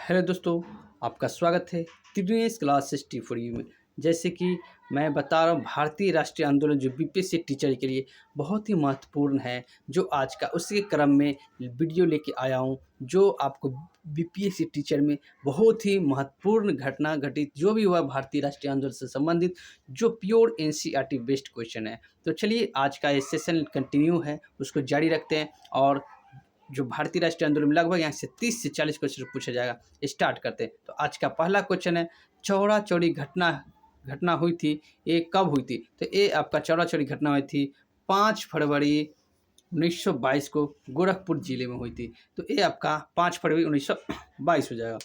Hello दोस्तों, आपका स्वागत है त्रिनेश क्लासेस टी4यू में। जैसे कि मैं बता रहा हूँ, भारतीय राष्ट्रीय आंदोलन जो बीपीएससी टीचर के लिए बहुत ही महत्वपूर्ण है, जो आज का उसी के क्रम में वीडियो लेके आया हूँ, जो आपको बीपीएससी टीचर में बहुत ही महत्वपूर्ण घटना घटित जो भी हुआ भारतीय राष्ट्रीय आंदोलन से संबंधित, जो प्योर एनसीईआरटी बेस्ड क्वेश्चन है। तो चलिए, आज का ये सेशन कंटिन्यू है, उसको जारी रखते हैं और जो भारतीय राष्ट्रीय आंदोलन में लगभग यहाँ से 30 से 40 क्वेश्चन पूछा जाएगा। स्टार्ट करते हैं। तो आज का पहला क्वेश्चन है, चौरा चौड़ी घटना हुई थी, ये कब हुई थी? तो ये आपका चौरा चौड़ी घटना हुई थी 5 फरवरी 1922 को गोरखपुर जिले में हुई थी। तो ये आपका 5 फरवरी 1922 हो जाएगा।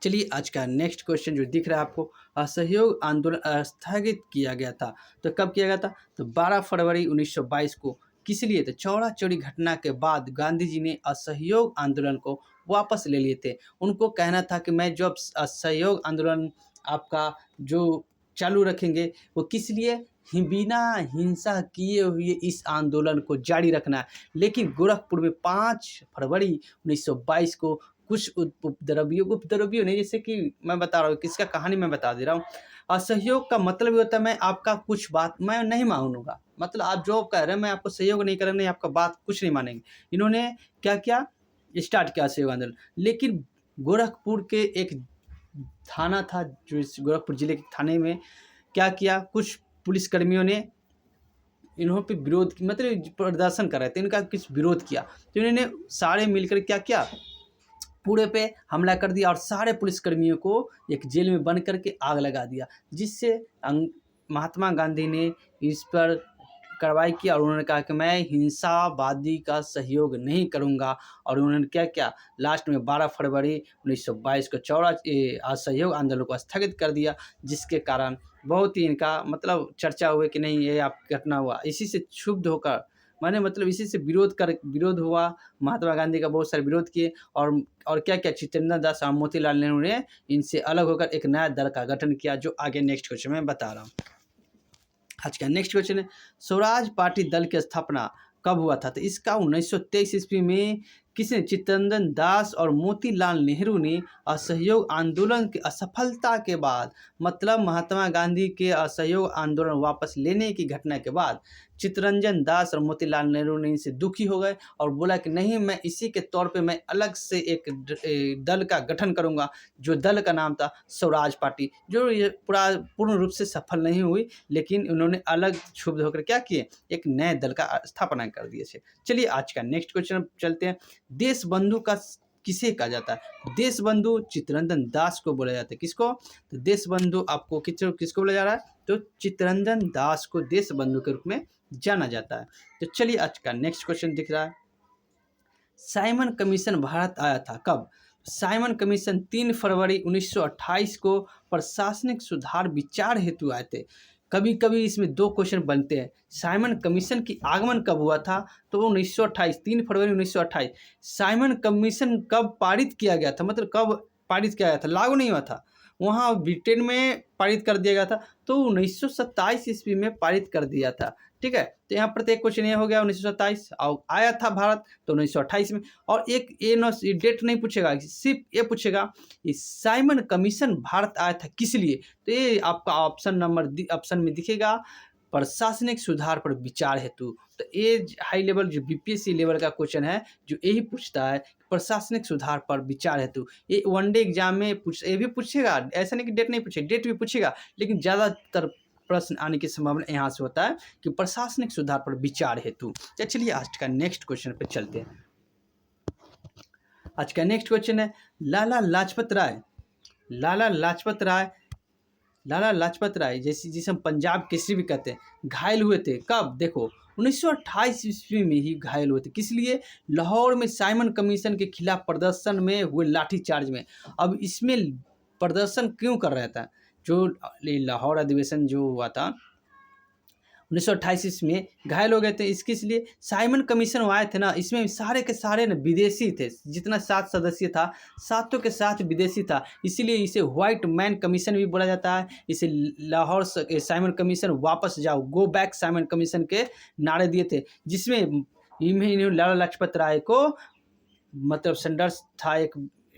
चलिए, आज का नेक्स्ट क्वेश्चन जो दिख रहा है आपको, असहयोग आंदोलन स्थगित किया गया था। तो कब किया गया था? तो 12 फरवरी 1922 को। किस लिए? तो चौरा चौड़ी घटना के बाद गांधी जी ने असहयोग आंदोलन को वापस ले लिए थे। उनको कहना था कि मैं जो असहयोग आंदोलन आपका जो चालू रखेंगे, वो किस लिए? बिना हिंसा किए हुए इस आंदोलन को जारी रखना है। लेकिन गोरखपुर में 5 फरवरी 1922 को कुछ उपद्रवियों ने, जैसे कि मैं बता रहा हूँ, किसका कहानी मैं बता दे रहा हूँ। असहयोग का मतलब होता है मैं आपका कुछ बात मैं नहीं मानूंगा, मतलब आप जो कह रहे हैं मैं आपको सहयोग नहीं करेंगे, आपका बात कुछ नहीं मानेंगे। इन्होंने क्या किया? स्टार्ट किया सहयोग आंदोलन। लेकिन गोरखपुर के एक थाना था, जो इस गोरखपुर जिले के थाने में क्या किया, कुछ पुलिसकर्मियों ने इन्हों पे विरोध, मतलब प्रदर्शन कर रहे थे, इनका कुछ विरोध किया। तो इन्होंने सारे मिलकर क्या किया, पूरे पे हमला कर दिया और सारे पुलिसकर्मियों को एक जेल में बंद करके आग लगा दिया, जिससे महात्मा गांधी ने इस पर कार्रवाई की और उन्होंने कहा कि मैं हिंसावादी का सहयोग नहीं करूंगा। और उन्होंने क्या किया, लास्ट में 12 फरवरी 1922 को असहयोग आंदोलन को स्थगित कर दिया, जिसके कारण बहुत ही इनका मतलब चर्चा हुई कि नहीं, ये आप घटना हुआ। इसी से क्षुब्ध होकर मैंने मतलब इसी से विरोध हुआ, महात्मा गांधी का बहुत सारे विरोध किए और क्या क्या चित्तरंजन दास और मोतीलाल नेहरू ने इनसे अलग होकर एक नया दल का गठन किया, जो आगे नेक्स्ट क्वेश्चन में बता रहा हूँ। आज का नेक्स्ट क्वेश्चन है, स्वराज पार्टी दल की स्थापना कब हुआ था? तो इसका 1923 ईस्वी में किसने? चित्तरंजन दास और मोतीलाल नेहरू ने असहयोग आंदोलन की असफलता के बाद, मतलब महात्मा गांधी के असहयोग आंदोलन वापस लेने की घटना के बाद चित्तरंजन दास और मोतीलाल नेहरू ने इनसे दुखी हो गए और बोला कि नहीं, मैं इसी के तौर पे मैं अलग से एक दल का गठन करूंगा, जो दल का नाम था स्वराज पार्टी, जो ये पूर्ण रूप से सफल नहीं हुई, लेकिन उन्होंने अलग क्षुब्ध होकर क्या किए, एक नए दल का स्थापना कर दिए। चलिए, आज का नेक्स्ट क्वेश्चन चलते हैं। देश बंधु का किसे कहा जाता है? देश बंधु चित्तरंजन दास को बोला जाता है। किसको? तो देश बंधु आपको किसको बोला जा रहा है? तो चित्तरंजन दास को देश बंधु के रूप में जाना जाता है। तो चलिए, आज का नेक्स्ट क्वेश्चन दिख रहा है, साइमन कमीशन भारत आया था कब? साइमन कमीशन 3 फरवरी 1928 को प्रशासनिक सुधार विचार हेतु आए थे। कभी कभी इसमें दो क्वेश्चन बनते हैं, साइमन कमीशन की आगमन कब हुआ था? तो 1928, 3 फरवरी 1928। साइमन कमीशन कब पारित किया गया था, मतलब कब पारित किया गया था, लागू नहीं हुआ था, वहाँ ब्रिटेन में पारित कर दिया गया था, तो 1927 ईस्वी में पारित कर दिया था। ठीक है, तो यहाँ पर एक क्वेश्चन ये हो गया 1927, और आया था भारत तो 1928 में। और एक ये डेट नहीं पूछेगा, सिर्फ ये पूछेगा साइमन कमीशन भारत आया था किस लिए? तो ये आपका ऑप्शन में दिखेगा, प्रशासनिक सुधार पर विचार हेतु। तो ये हाई लेवल जो बीपीएससी लेवल का क्वेश्चन है, जो यही पूछता है प्रशासनिक सुधार पर विचार हेतु। ये वनडे एग्जाम में ये भी पूछेगा, ऐसा नहीं कि डेट नहीं पूछेगा, डेट भी पूछेगा, लेकिन ज़्यादातर प्रश्न आने की संभावना यहाँ से होता है कि प्रशासनिक सुधार पर विचार हेतु। चलिए, आज का नेक्स्ट क्वेश्चन पर चलते हैं। आज का नेक्स्ट क्वेश्चन है, लाला लाजपत राय जिसे हम पंजाब केसरी भी कहते हैं, घायल हुए थे कब? देखो, 1928 ईस्वी में ही घायल हुए थे। किस लिए? लाहौर में साइमन कमीशन के खिलाफ प्रदर्शन में हुए लाठीचार्ज में। अब इसमें प्रदर्शन क्यों कर रहा था? जो लाहौर अधिवेशन जो हुआ था 1928 में, घायल हो गए थे, इसके लिए साइमन कमीशन आए थे ना, इसमें सारे के सारे ना विदेशी थे, जितना 7 सदस्य था, सातों के साथ विदेशी था, इसीलिए इसे व्हाइट मैन कमीशन भी बोला जाता है। इसे लाहौर साइमन कमीशन वापस जाओ, गो बैक साइमन कमीशन के नारे दिए थे, जिसमें लाला लाजपत राय को मतलब संघर्ष था, एक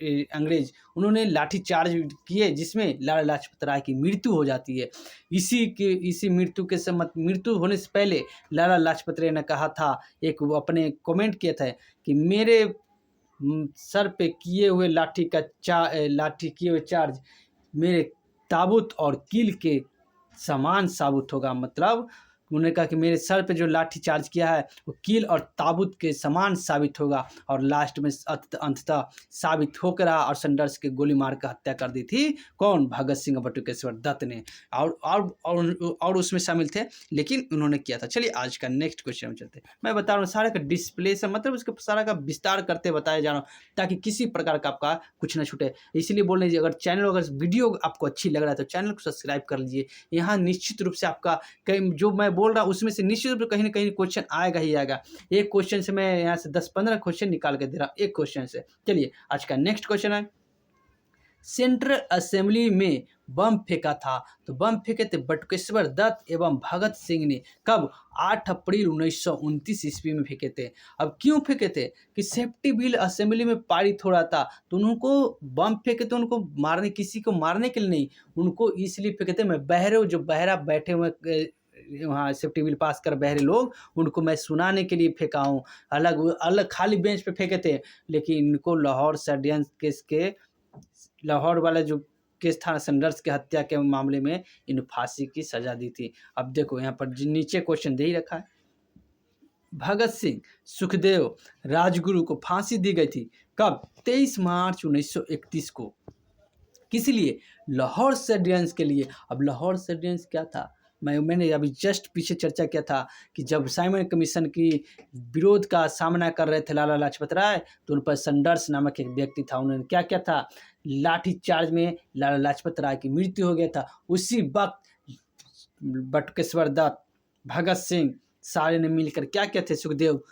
अंग्रेज उन्होंने लाठी चार्ज किए जिसमें लाला लाजपत राय की मृत्यु हो जाती है। इसी मृत्यु होने से पहले लाला लाजपत राय ने कहा था, एक वो अपने कमेंट किया था कि मेरे सर पे किए हुए लाठी किए हुए चार्ज मेरे ताबूत और कील के समान साबित होगा। मतलब उन्होंने कहा कि मेरे सर पे जो लाठी चार्ज किया है वो कील और ताबूत के समान साबित होगा, और लास्ट में अंततः साबित होकर रहा और संडर्स के गोली मार कर हत्या कर दी थी कौन? भगत सिंह और बटुकेश्वर दत्त ने, और उसमें शामिल थे, लेकिन उन्होंने किया था। चलिए आज का नेक्स्ट क्वेश्चन में चलते हैं। मैं बता रहा हूँ सारे का डिस्प्ले से, मतलब उसका सारा का विस्तार करते बताया जा रहा हूँ ताकि किसी प्रकार का आपका कुछ ना छूटे। इसलिए बोल लीजिए, अगर वीडियो आपको अच्छी लग रहा है तो चैनल को सब्सक्राइब कर लीजिए। यहाँ निश्चित रूप से आपका कहीं जो मैं बोल रहा हूँ उसमें से निश्चित रूप से कहीं ना कहीं क्वेश्चन आएगा ही आएगा। एक क्वेश्चन से मैं यहाँ से 10-15 क्वेश्चन निकाल के दे रहा हूँ एक क्वेश्चन से। चलिए आज का नेक्स्ट क्वेश्चन है, सेंट्रल असेंबली में बम फेंका था, तो बम फेंके थे बटुकेश्वर दत्त एवं भगत सिंह ने। कब? 8 अप्रैल 1929 ईस्वी में फेंके थे। अब क्यों फेंके थे? कि सेफ्टी बिल असेंबली में पारित हो रहा था, तो उनको बम फेंके थे, उनको मारने, किसी को मारने के लिए नहीं, उनको इसलिए फेंके थे। मैं बहरे, जो बहरा बैठे हुए वहाँ सेफ्टी बिल पास कर बहरे लोग, उनको मैं सुनाने के लिए फेंका हूँ। अलग अलग खाली बेंच पे फेंके थे, लेकिन इनको लाहौर षड्यंत्र केस के, लाहौर वाला जो केस था संडर्स के हत्या के मामले में, इन फांसी की सजा दी थी। अब देखो यहाँ पर नीचे क्वेश्चन दे ही रखा है, भगत सिंह, सुखदेव, राजगुरु को फांसी दी गई थी कब? 23 मार्च 1931 को। किस लिए? लाहौर षड्यंत्र के लिए। अब लाहौर षड्यंत्र क्या था? मैंने अभी जस्ट पीछे चर्चा किया था कि जब साइमन कमीशन की विरोध का सामना कर रहे थे लाला लाजपत राय, तो उन पर संडर्स नामक एक व्यक्ति था, उन्होंने क्या किया था? लाठी चार्ज में लाला लाजपत राय की मृत्यु हो गया था। उसी वक्त बटुकेश्वर दत्त, भगत सिंह सारे ने मिलकर क्या किया थे? सुखदेव,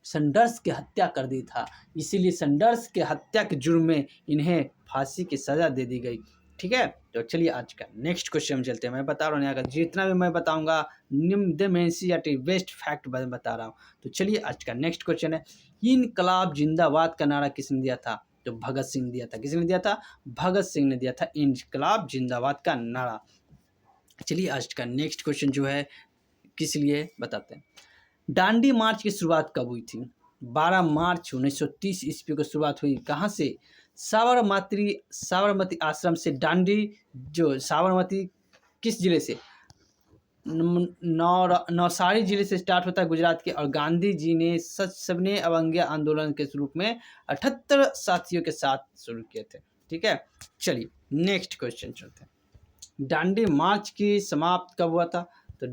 संडर्स की हत्या कर दी था। इसीलिए संडर्स के हत्या के जुर्म में इन्हें फांसी की सजा दे दी गई। ठीक है, तो चलिए आज का नेक्स्ट क्वेश्चन में चलते हैं। मैं बता रहा हूँ यहाँ का जितना भी मैं बताऊंगा एनसीईआरटी बेस्ट फैक्ट बता रहा हूँ। तो चलिए आज का नेक्स्ट क्वेश्चन है, इनकलाब जिंदाबाद का नारा किसने दिया था? तो भगत सिंह ने दिया था। किसने दिया था? भगत सिंह ने दिया था इनकलाब जिंदाबाद का नारा। चलिए आज का नेक्स्ट क्वेश्चन जो है किस लिए बताते हैं। दांडी मार्च की शुरुआत कब हुई थी? 12 मार्च 1930 ईस्वी को शुरुआत हुई। कहाँ से? साबरमती आश्रम से। दांडी जो साबरमती किस जिले से? नौसारी जिले से स्टार्ट होता है गुजरात के, और गांधी जी ने सविनय अवज्ञा आंदोलन के रूप में 78 साथियों के साथ शुरू किए थे। ठीक है, चलिए नेक्स्ट क्वेश्चन चलते हैं। दांडी मार्च की समाप्त कब हुआ था? तो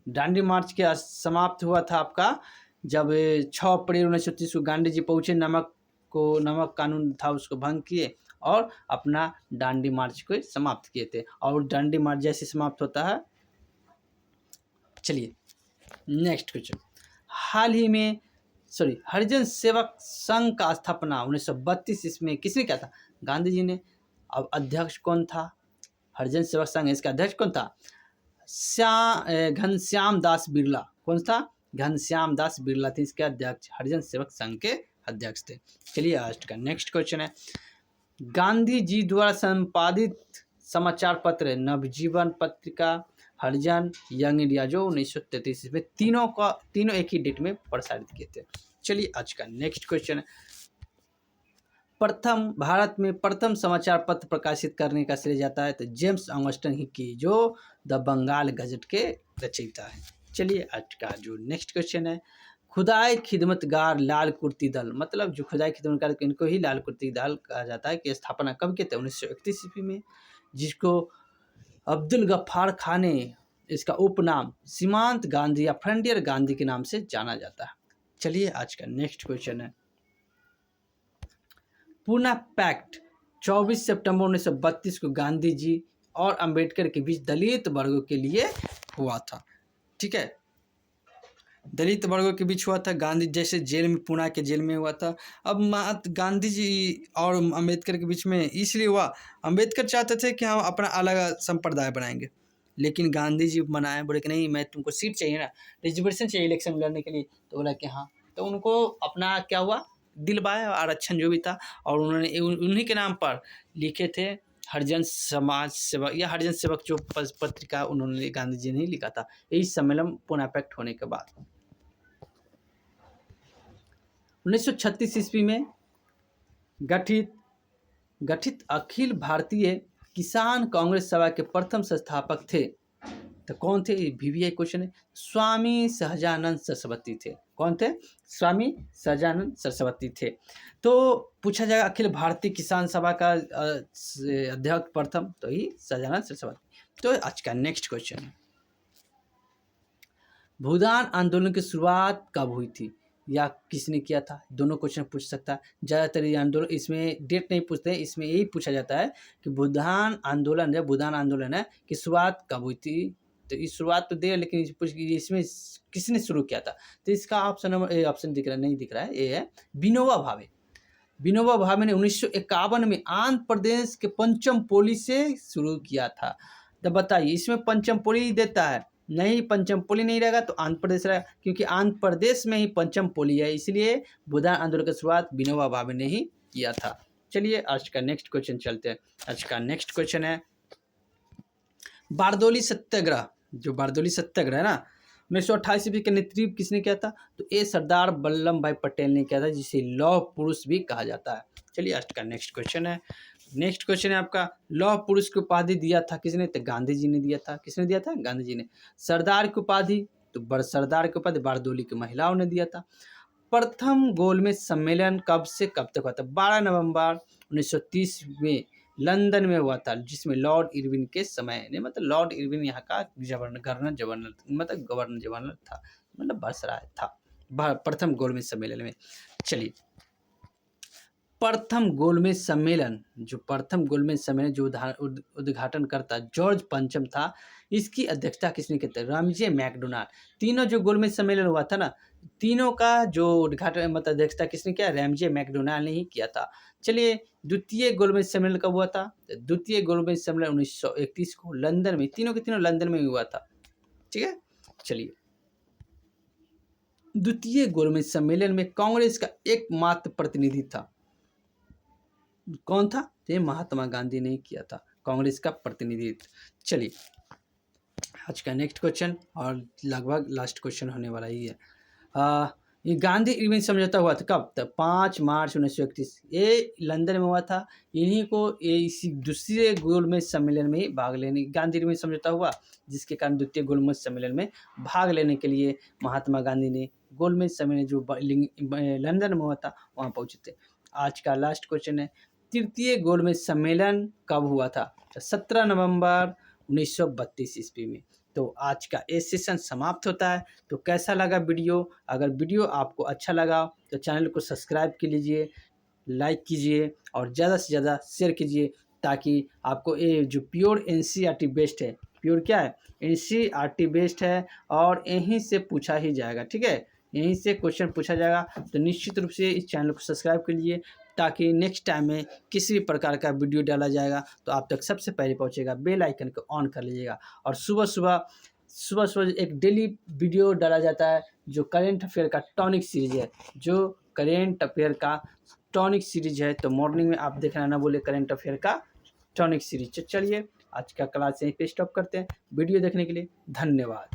दांडी मार्च के समाप्त हुआ था आपका जब 6 अप्रैल 1930 को गांधी जी पहुँचे, नमक कानून था उसको भंग किए और अपना दांडी मार्च को समाप्त किए थे। और दांडी मार्च जैसे समाप्त होता है, चलिए नेक्स्ट क्वेश्चन, हाल ही में हरिजन सेवक संघ का स्थापना 1932 इसमें किसने किया था? गांधी जी ने। अब अध्यक्ष कौन था? हरिजन सेवक संघ, इसका अध्यक्ष कौन था? घनश्याम दास बिरला। कौन था? घनश्याम दास बिरला थे इसके अध्यक्ष, हरिजन सेवक संघ के अध्यक्ष थे। चलिए आज का नेक्स्ट क्वेश्चन है, गांधी जी द्वारा संपादित समाचार पत्र नवजीवन पत्रिका, हरिजन, यंग इंडिया जो 1933 में तीनों एक ही डेट में प्रसारित किए थे। चलिए आज का नेक्स्ट क्वेश्चन है, भारत में प्रथम समाचार पत्र प्रकाशित करने का श्रेय जाता है तो जेम्स ऑगस्टिन ही की, जो द बंगाल गजट के रचयिता है। चलिए आज का जो नेक्स्ट क्वेश्चन है, खुदाई खिदमतगार लाल कुर्ती दल, मतलब जो खुदाई खिदमतगार इनको ही लाल कुर्ती दल कहा जाता है, कि स्थापना कब की थे? 1931 ईस्वी में, जिसको अब्दुल गफ्फार खान ने इसका उपनाम सीमांत गांधी या फ्रंटियर गांधी के नाम से जाना जाता है। चलिए आज का नेक्स्ट क्वेश्चन है, पूना पैक्ट 24 सितंबर 1932 को गांधी जी और अंबेडकर के बीच दलित वर्गों के लिए हुआ था। ठीक है, दलित वर्गों के बीच हुआ था। गांधी जैसे जेल में, पुणे के जेल में हुआ था। अब गांधी जी और अंबेडकर के बीच में इसलिए हुआ, अंबेडकर चाहते थे कि हम अपना अलग संप्रदाय बनाएंगे, लेकिन गांधी जी मनाए, बोले कि नहीं, मैं तुमको सीट चाहिए ना, रिजर्वेशन चाहिए इलेक्शन लड़ने के लिए, तो बोला कि हाँ। तो उनको अपना क्या हुआ, दिलवाया आरक्षण जो भी था, और उन्होंने उन्हीं के नाम पर लिखे थे हरिजन समाज सेवक या हरिजन सेवक जो पत्रिका उन्होंने गांधी जी ने ही लिखा था, यही सम्मेलन पुनः पैक्ट होने के बाद। 1936 ईस्वी में गठित अखिल भारतीय किसान कांग्रेस सभा के प्रथम संस्थापक थे। तो कौन थे? VVI क्वेश्चन है। स्वामी सहजानंद सरस्वती थे। कौन थे? स्वामी सहजानंद सरस्वती थे। तो पूछा जाएगा अखिल भारतीय किसान सभा का अध्यक्ष प्रथम, तो ही सहजानंद सरस्वती। तो आज का नेक्स्ट क्वेश्चन है, भूदान आंदोलन की शुरुआत कब हुई थी या किसने किया था? दोनों क्वेश्चन पूछ सकता है। ज़्यादातर ये आंदोलन, इसमें डेट नहीं पूछते हैं, इसमें यही पूछा जाता है कि भूदान आंदोलन है कि शुरुआत कब हुई थी। तो इस शुरुआत तो दे, लेकिन इसमें किसने शुरू किया था? तो इसका ऑप्शन दिख रहा नहीं दिख रहा है, ये है विनोबा भावे। विनोबा भावे ने 1951 में आंध्र प्रदेश के पंचमपोली से शुरू किया था। तो बताइए, इसमें पंचमपोली देता है नहीं, पंचमपोली नहीं रहेगा तो आंध्र प्रदेश रहेगा, क्योंकि आंध्र प्रदेश में ही पंचमपोली है, इसलिए भूदान आंदोलन की शुरुआत विनोबा भावे ने ही किया था। चलिए आज का नेक्स्ट क्वेश्चन चलते हैं। आज का नेक्स्ट क्वेश्चन है, बारदोली सत्याग्रह, जो बारदोली सत्याग्रह है ना, 1928 ईस्वी का नेतृत्व किसने किया था? तो ये सरदार वल्लभ भाई पटेल ने किया था, जिसे लौह पुरुष भी कहा जाता है। चलिए आज का नेक्स्ट क्वेश्चन है। नेक्स्ट क्वेश्चन है आपका, लौह पुरुष की उपाधि दिया था किसने? तो गांधी जी ने दिया था। किसने दिया था? गांधी जी ने। सरदार की उपाधि, तो सरदार की उपाधि बारदोली की महिलाओं ने दिया था। प्रथम गोलमेज सम्मेलन कब से कब तक हुआ था? 12 नवंबर 1930 में लंदन में हुआ था, जिसमें लॉर्ड इरविन के समय ने, मतलब लॉर्ड इरविन यहाँ का गवर्नर जनरल था, मतलब बरसराय था प्रथम गोलमेज सम्मेलन में। चलिए, प्रथम गोलमेज सम्मेलन जो उद्घाटन करता जॉर्ज पंचम था, इसकी अध्यक्षता किसने की थी? Ramsay MacDonald. तीनों जो गोलमेज सम्मेलन हुआ था ना, तीनों का जो उद्घाटन मतलब अध्यक्षता किसने किया? रामजे मैकडोनाल्ड ने ही किया था। चलिए, द्वितीय गोलमेज सम्मेलन कब हुआ था? द्वितीय गोलमेज सम्मेलन 1931 को लंदन में, तीनों के तीनों लंदन में हुआ था। ठीक है, चलिए, द्वितीय गोलमेज सम्मेलन में कांग्रेस का एकमात्र प्रतिनिधि था, कौन था? ये महात्मा गांधी ने किया था, कांग्रेस का प्रतिनिधित्व। चलिए आज का नेक्स्ट क्वेश्चन, और लगभग लास्ट क्वेश्चन होने वाला ही है। ये गांधी इरविन समझौता हुआ था कब? तक 5 मार्च 1931, ये लंदन में हुआ था। इन्हीं को ये इसी दूसरे गोलमेज सम्मेलन में ही भाग लेने, गांधी इरविन समझौता हुआ, जिसके कारण द्वितीय गोलमेज सम्मेलन में भाग लेने के लिए महात्मा गांधी ने गोलमेज सम्मेलन जो लंदन में हुआ था वहाँ पहुँचे थे। आज का लास्ट क्वेश्चन है, तृतीय गोलमेज सम्मेलन कब हुआ था? 17 नवंबर 1932 ईस्वी में। तो आज का ये सेशन समाप्त होता है। तो कैसा लगा वीडियो? अगर वीडियो आपको अच्छा लगा तो चैनल को सब्सक्राइब कर लीजिए, लाइक कीजिए और ज़्यादा से ज़्यादा शेयर कीजिए, ताकि आपको ये जो प्योर NCERT बेस्ड है, प्योर क्या है? NCERT बेस्ड है, और यहीं से पूछा ही जाएगा। ठीक है, यहीं से क्वेश्चन पूछा जाएगा। तो निश्चित रूप से इस चैनल को सब्सक्राइब कर लीजिए, ताकि नेक्स्ट टाइम में किसी भी प्रकार का वीडियो डाला जाएगा तो आप तक सबसे पहले पहुंचेगा। बेल आइकन को ऑन कर लीजिएगा। और सुबह सुबह एक डेली वीडियो डाला जाता है, जो करेंट अफेयर का टॉनिक सीरीज है, तो मॉर्निंग में आप देखना ना बोले, करेंट अफेयर का टॉनिक सीरीज। चलिए आज का क्लास यहीं पे स्टॉप करते हैं। वीडियो देखने के लिए धन्यवाद।